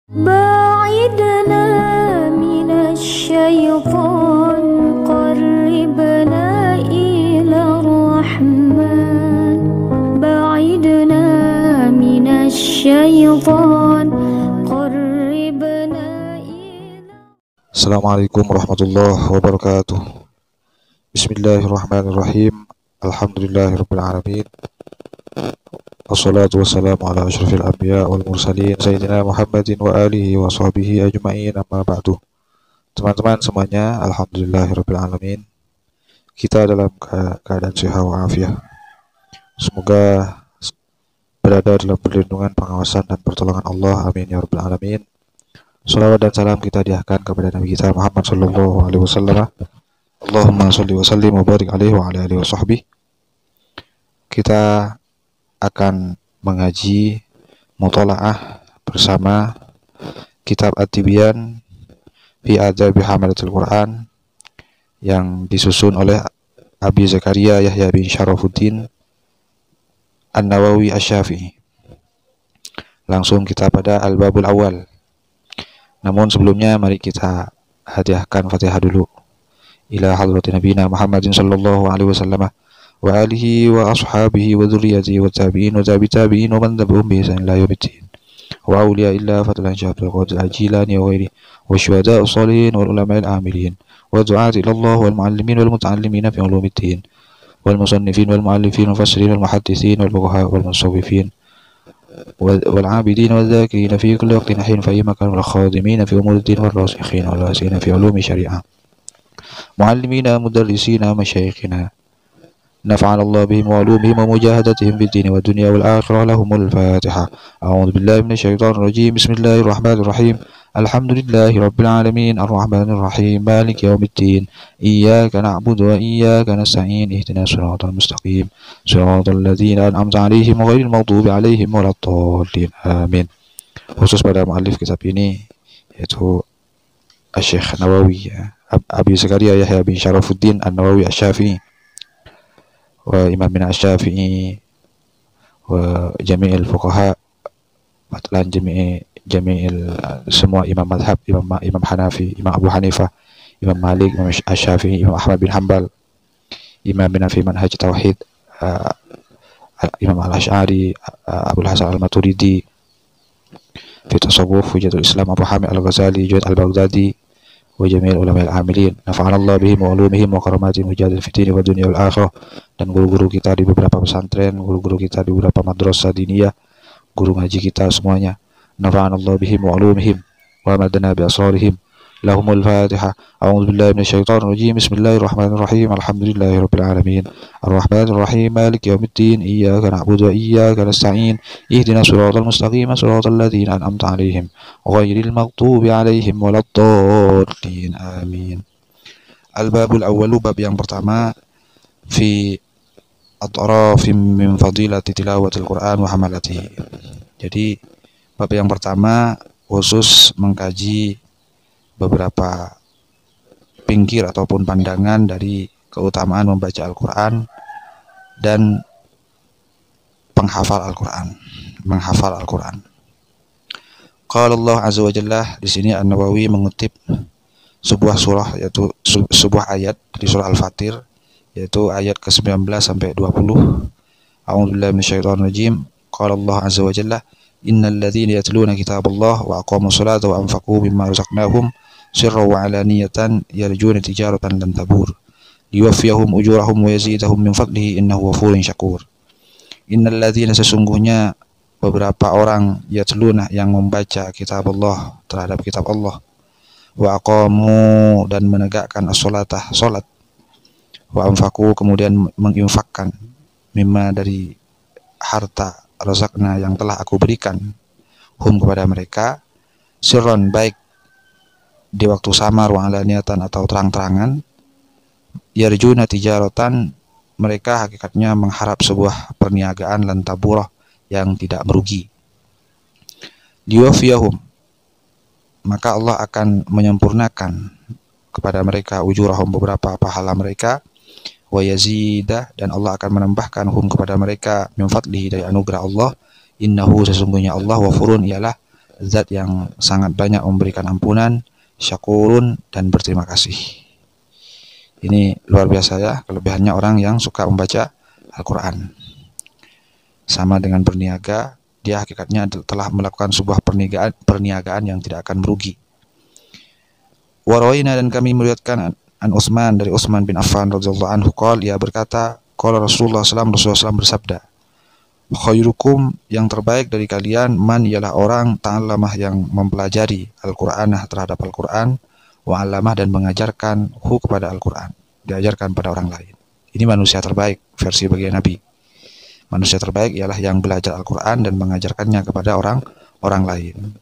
بعدنا من الشيطان قربنا إلى الرحمن بعدنا من الشيطان قربنا إلى. Assalamualaikum warahmatullahi wabarakatuh. Bismillahirrahmanirrahim. Alhamdulillahirabbil alamin. Wassalatu wassalamu ala asyrafil anbiya wal mursalin sayyidina Muhammadin wa alihi wa sahbihi ajma'in, amma ba'du. Teman-teman semuanya, alhamdulillahirabbil alamin. Kita dalam keadaan sehat wa afiat. Semoga berada dalam perlindungan, pengawasan dan pertolongan Allah. Amin ya rabbal alamin. Salawat dan salam kita diahkan kepada Nabi kita Muhammad sallallahu alaihi wasallam. Allahumma shalli wa sallim wa barik alaihi wa ala alihi wa sahbihi. Kita akan mengaji mutalaah bersama kitab At-Tibyan fi Adabi Hamalatul Quran yang disusun oleh Abi Zakaria Yahya bin Syarafuddin An-Nawawi Asy-Syafi'i. Langsung kita pada Al-Babul Awal. Namun sebelumnya mari kita hadiahkan Fatihah dulu ila hadratin nabiyina Muhammadin sallallahu alaihi wasallam wa alihi wa ashabihi wa dzurriyyatihi wa tabi'in wa tabi'in wa man tabi'ahum bi ihsan ila yaumiddin wa awliya illa fadlan syabdul qadir ajilani wa ghairi wa syuhada as-salihin wal ulama'il amilin wa du'ati ila Allah wal muallimin wal muta'allimin fi ulumiddin wal musannifin wal muallifin wal mufassirin wal muhaddithin wal fuqaha wal musawwifin والعابدين والذاكرين في كل وقت حين في مكان والخادمين في أمور الدين والراسخين والواسعين في علوم الشريعة معلمين مدرسين مشايخنا نفعنا الله بهم وعلومهم ومجاهدتهم في الدين والدنيا والآخرة. لهم الفاتحة. أعوذ بالله من الشيطان الرجيم. بسم الله الرحمن الرحيم. الحمد لله رب العالمين الرحمن الرحيم مالك يوم الدين إياك نعبد وإياك نستعين اهدنا الصراط المستقيم صراط الذين أنعمت عليهم غير المغضوب عليهم ولا الضالين آمين. Khusus pada muallif kitab ini yaitu Syekh Nawawi Abi Zakaria Yahya bin Syarafuddin An-Nawawi Asy-Syafi'i wa Imam bin Asy-Syafi'i wa jami'il fuqaha batlan jami'il semua imam madhab, imam Hanafi, imam Abu Hanifah, imam Malik, imam Asy-Syafi'i, imam Ahmad bin Hanbal, imam bin fi manhaj tauhid, imam Al-Asy'ari, Abul Hasan Al-Maturidi fi tasawuf, Hujjatul Islam Abu Hamid Al-Ghazali, Junaid Al-Baghdadi wa jami'il ulama'il amilin nafa'ana Allah bihim wa ulumihim wa karamatihim mujadil fid din wa dunya wal akhirah. Dan guru-guru kita di beberapa pesantren, guru-guru kita di beberapa madrasah diniyah, guru ngaji kita semuanya, nafa'ana Allah bihim wa ulumihim wa madana bi asrarihim. Lahumul Fatihah. A'udzu billahi minasyaitonir rajim. Bismillahirrahmanirrahim. Alhamdulillahirabbil alamin. Arrahmanir rahim. Maliki yaumiddin. Iyyaka na'budu wa iyyaka nasta'in. Ihdinas siratal mustaqim. Siratal ladzina an'amta 'alaihim ghairil maghdubi 'alaihim waladdallin. Amin. Al-babul awwalu, bab yang pertama, fi atrafim min fadilati tilawatil Qur'an wa hamalatihi. Jadi bab yang pertama khusus mengkaji beberapa pinggir ataupun pandangan dari keutamaan membaca Al-Quran dan penghafal Al-Quran, menghafal Al-Quran. Qala Allah azza wa jalla, di sini An-Nawawi mengutip sebuah surah, yaitu sebuah ayat di surah Al-Fatir, yaitu ayat ke-19 sampai 20. A'udzu billahi minasyaitonir rajim. Qala Allah azza wa jalla, innal ladzina yatluna kitaballah wa aqamus salata wa anfaqu mimma razaqnahum sirra wa alaniyatan yarjuna tijaratan lan tabur liwaffiyahum ujurahum wa yazidahum min fadlihi innahu ghafurun syakur. Innal ladzina, sesungguhnya beberapa orang, yatluna, yang membaca kitab Allah, terhadap kitab Allah, wa aqamu, dan menegakkan as-salatah, salat, wa anfaqu, kemudian menginfakkan, mimma, dari harta, razaqna, yang telah aku berikan, hum, kepada mereka, sirron, baik di waktu samar, wa alaniyatan, atau terang-terangan, yarjuna tijaratan, mereka hakikatnya mengharap sebuah perniagaan, lan taburah, yang tidak merugi. Liwafiyahum, maka Allah akan menyempurnakan kepada mereka ujurahum, beberapa pahala mereka, wa yazidah, dan Allah akan menambahkan hum, kepada mereka, min fadlihi, dari anugerah Allah, innahu, sesungguhnya Allah, ghafurun, ialah zat yang sangat banyak memberikan ampunan, syakurun, dan berterima kasih. Ini luar biasa ya, kelebihannya orang yang suka membaca Al-Quran. Sama dengan berniaga, dia hakikatnya telah melakukan sebuah perniagaan yang tidak akan merugi. Warawina, dan kami meriwayatkan an Utsman, dari Utsman bin Affan radhiyallahu anhu qala, ia berkata, qala Rasulullah SAW bersabda, khairukum, yang terbaik dari kalian, man, ialah orang ta'allamah yang mempelajari Al-Qur'anah terhadap Al-Qur'an, wa 'allamah, dan mengajarkan kepada Al-Qur'an, diajarkan pada orang lain. Ini manusia terbaik versi bagian Nabi. Manusia terbaik ialah yang belajar Al-Qur'an dan mengajarkannya kepada orang lain.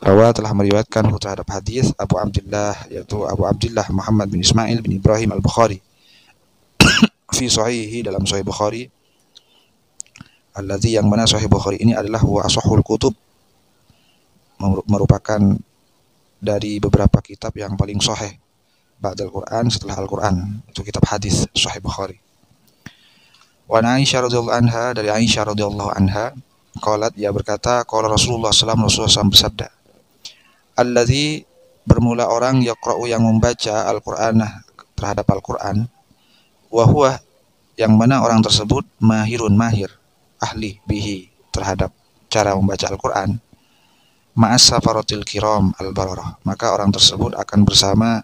Rawa, telah meriwayatkan terhadap hadis Abu Abdullah, yaitu Abu Abdullah Muhammad bin Ismail bin Ibrahim Al-Bukhari fi sahihi, dalam sahih Bukhari, alladzi, yang mana sahih Bukhari ini adalah wa ashahul kutub, merupakan dari beberapa kitab yang paling sahih ba'dal Quran, setelah Al-Quran, itu kitab hadis sahih Bukhari. Wa Aisyah radhiyallahu anha, dari Aisyah radhiyallahu anha, qalat, ia berkata, qala Rasulullah SAW bersabda, alladzi, bermula orang, yaqra'u, yang membaca Al-Qur'anah terhadap Al-Qur'an, wa huwa, yang mana orang tersebut, mahirun, mahir, ahli, bihi, terhadap cara membaca Al-Quran, ma'as safaratil kiram al-bararah, maka orang tersebut akan bersama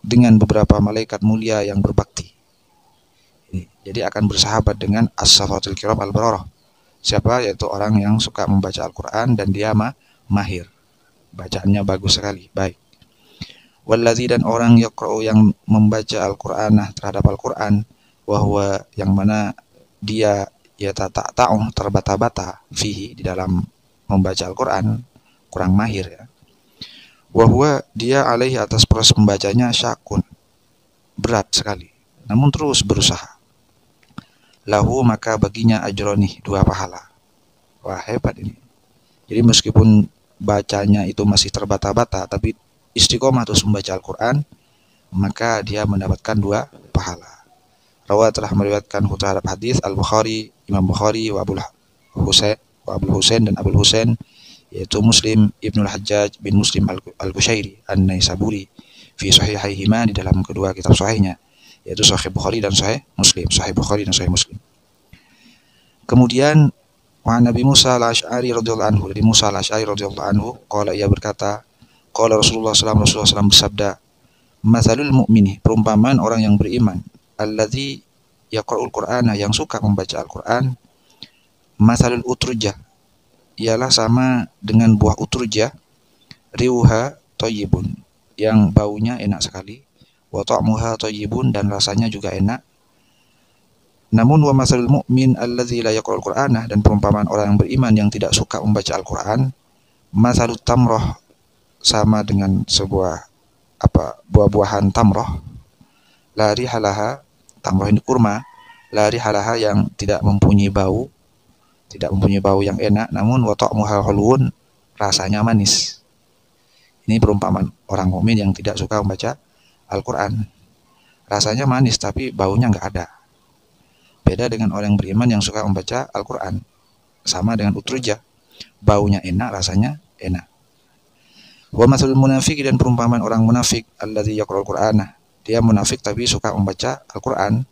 dengan beberapa malaikat mulia yang berbakti. Jadi akan bersahabat dengan as-safaratil kiram al-bararah. Siapa? Yaitu orang yang suka membaca Al-Quran dan dia mahir, bacaannya bagus sekali, baik. Walladzi, dan orang yaqra'u, yang membaca Al-Qur'anah terhadap Al-Quran, wahwa, yang mana dia ta'ta'u, terbata-bata, fihi, di dalam membaca Al-Quran, kurang mahir ya. Wahwa, dia alaihi, atas proses membacanya, syakun, berat sekali, namun terus berusaha. Lahu, maka baginya ajroni, 2 pahala. Wah, hebat ini. Jadi meskipun bacanya itu masih terbata-bata, tapi istiqomah terus membaca Al-Quran, maka dia mendapatkan 2 pahala. Rawa, telah meriwayatkan terhadap hadis Al-Bukhari, Imam Bukhari, wa Abul Husain, dan Abul Husain, yaitu Muslim Ibnul Hajjaj bin Muslim Al-Qushairi An-Naisaburi, fi sahihaihima, di dalam kedua kitab sahihnya, yaitu Sahih Bukhari dan Sahih Muslim, Sahih Bukhari dan Sahih Muslim. Kemudian wa Nabi Musa al-Asy'ari radhiyallahu anhu, dari Musa al-Asy'ari radhiyallahu anhu, qala, ia berkata, qala Rasulullah SAW bersabda, matsalul mu'mini, perumpamaan orang yang beriman, alladzi yaqra'ul Qur'ana, yang suka membaca Al-Qur'an, matsalul utrujah, ialah sama dengan buah utrujah, riuha thayyibun, yang baunya enak sekali, wa ta'muha thayyibun, dan rasanya juga enak. Namun wa matsalul mu'min alladzi la yaqra'ul Qur'ana, dan perumpamaan orang yang beriman yang tidak suka membaca Al-Qur'an, matsalut tamrah, sama dengan sebuah buah-buahan tamrah, la rihalaha, tamrah ini kurma, la rihalaha, yang tidak mempunyai bau yang enak, namun wa ta'muha hulwun, rasanya manis. Ini perumpamaan orang mukmin yang tidak suka membaca Al-Quran. Rasanya manis tapi baunya nggak ada. Beda dengan orang beriman yang suka membaca Al-Quran. Sama dengan utrujah, baunya enak, rasanya enak. Wa matsalul munafiq, dan perumpamaan orang munafik, alladzi yaqra'ul Qur'ana, dia munafik tapi suka membaca Al-Quran,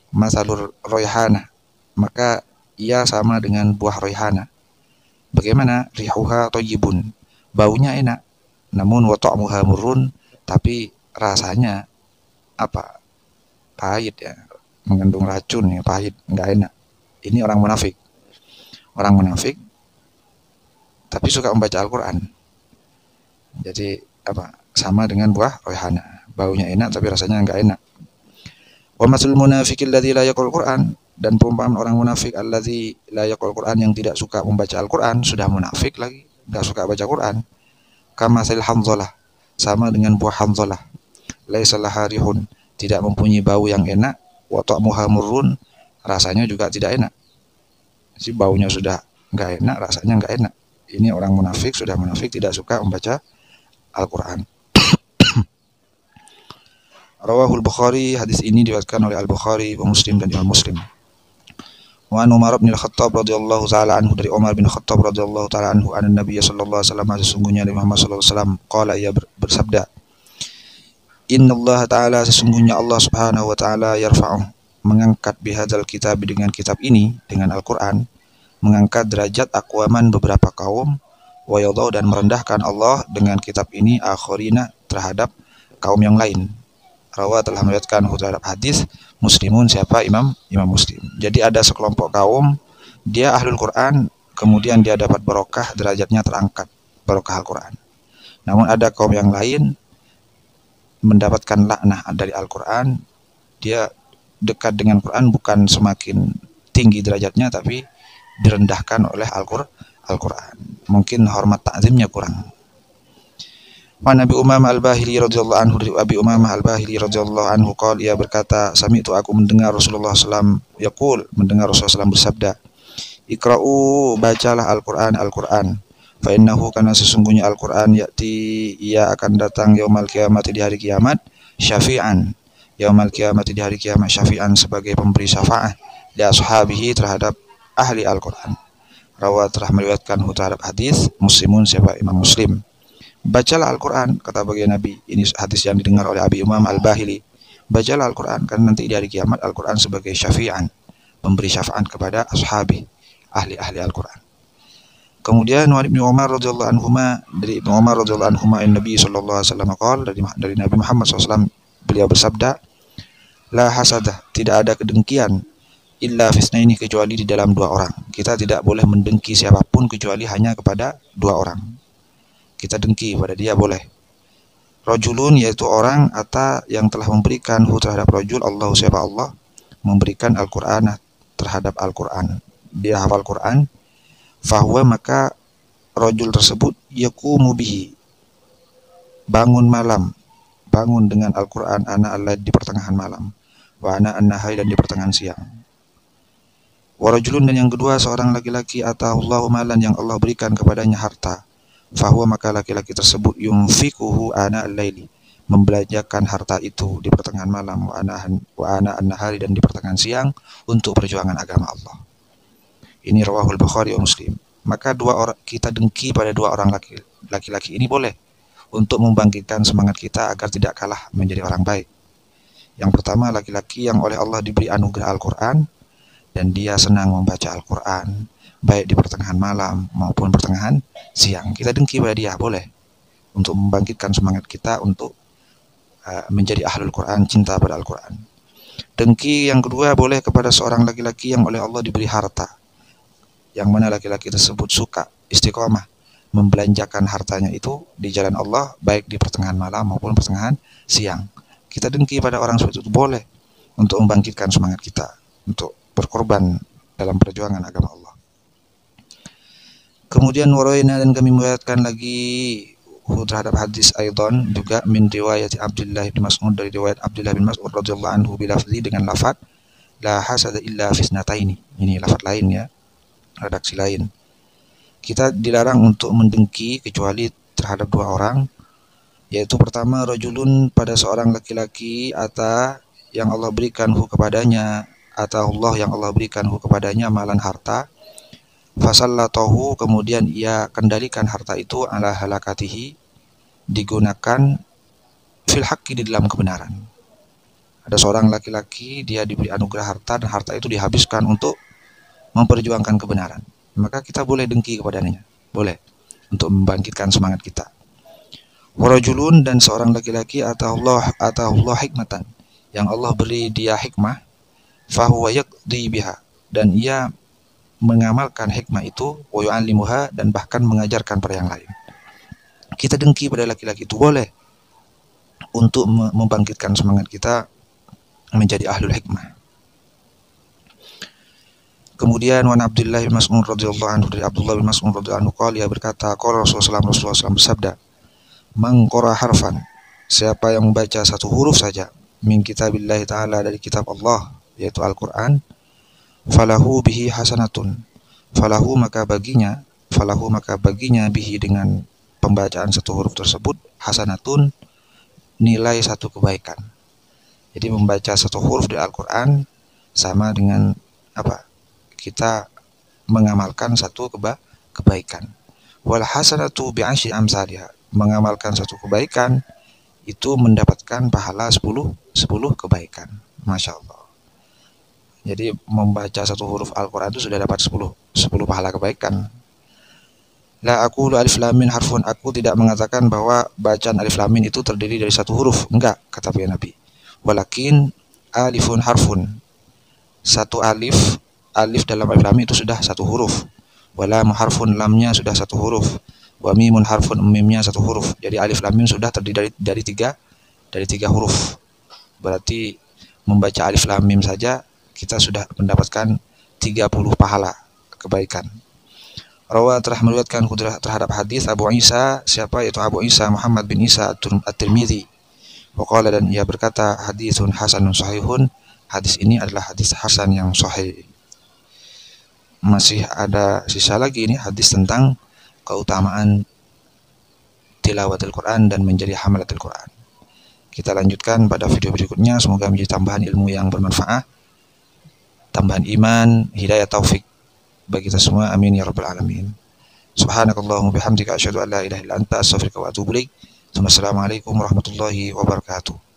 matsalur royhana, maka ia sama dengan buah royhana. Bagaimana? Rihuha thayyibun, baunya enak, namun wa ta'muha murrun, tapi rasanya pahit ya, mengandung racun ya, pahit, enggak enak. Ini orang munafik. Orang munafik tapi suka membaca Al-Quran. Jadi sama dengan buah royhana, baunya enak tapi rasanya enggak enak. Wa matsalul munafiqil ladzi la yaqra'ul Qur'an, dan perumpamaan orang munafik alladzi la yaqra'ul Qur'an, yang tidak suka membaca Al-Quran, sudah munafik lagi, enggak suka baca Quran. Kama sil Hanzalah, sama dengan buah Hanzalah, laisa laha rihun, tidak mempunyai bau yang enak, wa ta'muha murrun, rasanya juga tidak enak. Si baunya sudah enggak enak, rasanya enggak enak. Ini orang munafik, sudah munafik, tidak suka membaca Al-Quran. Rawahul Bukhari, hadis ini diriwayatkan oleh Al-Bukhari, Muslim, dan Imam Muslim. Wa an Umar bin Khattab radhiyallahu taala anhu, dari Umar bin Khattab radhiyallahu taala anhu, anna Nabiy sallallahu alaihi wasallam, sesungguhnya Nabi Muhammad sallallahu alaihi wasallam, qala, ia bersabda, innallaha ta'ala, sesungguhnya Allah subhanahu wa ta'ala, yarfa'u, mengangkat bihadzal kitab, dengan kitab ini, dengan Al-Quran, mengangkat derajat aqwaman, beberapa kaum, wa yadau, dan merendahkan Allah dengan kitab ini akhirina, terhadap kaum yang lain. Rawa, telah meriwayatkan terhadap hadis Muslimun, siapa? Imam Muslim. Jadi ada sekelompok kaum, dia ahlul Quran, kemudian dia dapat barokah, derajatnya terangkat, barokah Al-Quran. Namun ada kaum yang lain mendapatkan laknah dari Al-Quran, dia dekat dengan Quran bukan semakin tinggi derajatnya, tapi direndahkan oleh Al-Quran. Mungkin hormat ta'zimnya kurang. Wa Nabi Umamah Al-Bahili radhiyallahu anhu, dari Abi Umamah Al-Bahili radhiyallahu anhu, qala, ia berkata, sami'tu, aku mendengar Rasulullah SAW yaqul, mendengar Rasulullah SAW bersabda, ikra'u, bacalah Al-Quran, fa innahu, karena sesungguhnya Al-Quran, ya'ti, ia akan datang, yaumal kiamat, di hari kiamat, syafi'an, yaumal kiamat, di hari kiamat, syafi'an, sebagai pemberi syafaat, li ashabihi, terhadap ahli Al-Quran. Rawa, telah meriwayatkan terhadap hadis Muslimun, siapa? Imam Muslim. Bacalah Al-Quran, kata baginda Nabi. Ini hadis yang didengar oleh Abi Umam Al-Bahili. Bacalah Al-Quran, karena nanti di hari kiamat Al-Quran sebagai syafi'an, pemberi syafaat kepada ashabi, ahli-ahli Al-Quran. Kemudian wa Ibnu Umar radhiyallahu anhuma, dari Ibnu Umar radhiyallahu anhuma, Nabi sallallahu alaihi wasallam qala, dari Nabi Muhammad SAW, beliau bersabda, la hasadah, tidak ada kedengkian, illa fisnaini, kecuali di dalam dua orang. Kita tidak boleh mendengki siapapun kecuali hanya kepada dua orang. Kita dengki pada dia boleh. Rajulun, yaitu orang, ata, yang telah memberikan terhadap rajul, Allah, siapa? Allah, memberikan Al-Quran, terhadap Al-Quran, dia hafal Quran, fahuwa, maka rajul tersebut, yaqumu bihi, bangun malam, bangun dengan Al-Quran, ana al-lail, di pertengahan malam, wa ana an-nahari, dan di pertengahan siang. Wa rajulun, dan yang kedua, seorang laki-laki, atahullahu malan, yang Allah berikan kepadanya harta, fahuwa, maka laki-laki tersebut, yunfikuhu ana al-laili, membelanjakan harta itu di pertengahan malam, wa ana an-nahari, dan di pertengahan siang, untuk perjuangan agama Allah. Ini rawahul Bukhari wa Muslim. Maka kita dengki pada dua orang laki-laki ini boleh, untuk membangkitkan semangat kita agar tidak kalah menjadi orang baik. Yang pertama, laki-laki yang oleh Allah diberi anugerah Al-Quran, dan dia senang membaca Al-Quran, baik di pertengahan malam maupun pertengahan siang. Kita dengki pada dia, boleh, untuk membangkitkan semangat kita untuk menjadi ahlul Quran, cinta pada Al-Quran. Dengki yang kedua boleh kepada seorang laki-laki yang oleh Allah diberi harta, yang mana laki-laki tersebut suka istiqomah membelanjakan hartanya itu di jalan Allah, baik di pertengahan malam maupun pertengahan siang. Kita dengki pada orang seperti itu, boleh, untuk membangkitkan semangat kita untuk berkorban dalam perjuangan agama Allah. Kemudian waraina, dan kami meriwayatkan lagi terhadap hadis Aidon, juga min riwayat Abdullah bin Mas'ud, dari riwayat Abdullah bin Mas'ud radhiyallahu anhu, bilafzi, dengan lafaz la hasada illa fisnataini. Ini lafaz lain ya, redaksi lain. Kita dilarang untuk mendengki kecuali terhadap dua orang, yaitu pertama, rajulun, pada seorang laki-laki, ata, yang Allah berikan kepadanya, atau Allah, yang Allah berikan kepadanya, malan, harta, fasallatahu, kemudian ia kendalikan harta itu, ala halakatihi, digunakan fil haqqi, di dalam kebenaran. Ada seorang laki-laki, dia diberi anugerah harta, dan harta itu dihabiskan untuk memperjuangkan kebenaran. Maka kita boleh dengki kepadanya, boleh, untuk membangkitkan semangat kita. Warajulun, dan seorang laki-laki, atahullah hikmatan, yang Allah beri dia hikmah, fahuwa yaqdi biha, dan ia mengamalkan hikmah itu, wa yu'allimuha, dan bahkan mengajarkan pada yang lain. Kita dengki pada laki-laki itu, boleh, untuk membangkitkan semangat kita menjadi ahlul hikmah. Kemudian wan Abdullah bin Mas'ud radhiyallahu anhu, dari Abdullah bin Mas'ud radhiyallahu anhu, qala, ia berkata, qala Rasulullah SAW bersabda, man qara harfan, siapa yang membaca satu huruf saja, min kitabillahi ta'ala, dari kitab Allah, yaitu Al-Quran, falahu bihi hasanatun, falahu maka baginya bihi, dengan pembacaan satu huruf tersebut, hasanatun, nilai satu kebaikan. Jadi membaca satu huruf di Al-Quran sama dengan apa? kita mengamalkan satu kebaikan. Wal hasanatu bi'asyri amsalha. Mengamalkan satu kebaikan itu mendapatkan pahala 10 kebaikan. Masya Allah. Jadi membaca satu huruf Al-Quran itu sudah dapat 10 pahala kebaikan. La aqulu alif lam mim harfun. Aku tidak mengatakan bahwa bacaan alif lam mim itu terdiri dari satu huruf. Enggak, kata Nabi. Walakin alifun harfun. Satu alif dalam alif lam mim itu sudah satu huruf. Walam harfun, lamnya sudah satu huruf. Wa mimun harfun, mimnya satu huruf. Jadi alif lam mim sudah terdiri dari tiga huruf. Berarti membaca alif lam mim saja kita sudah mendapatkan 30 pahala kebaikan. Rawa telah meriwayatkan terhadap hadis Abu Isa, siapa yaitu Abu Isa Muhammad bin Isa At-Tirmidzi. Waqala, dan ia berkata, hadisun hasanun sahihun. Hadis ini adalah hadis hasan yang sahih. Masih ada sisa lagi ini hadis tentang keutamaan tilawatul Quran dan menjadi hamalatul Quran. Kita lanjutkan pada video berikutnya. Semoga menjadi tambahan ilmu yang bermanfaat, tambahan iman, hidayah, taufik bagi kita semua. Amin ya rabbal alamin. Subhanakallahumma bihamdika asyhadu an la ilaha illa anta astaghfiruka wa atubu ilaik. Assalamualaikum warahmatullahi wabarakatuh.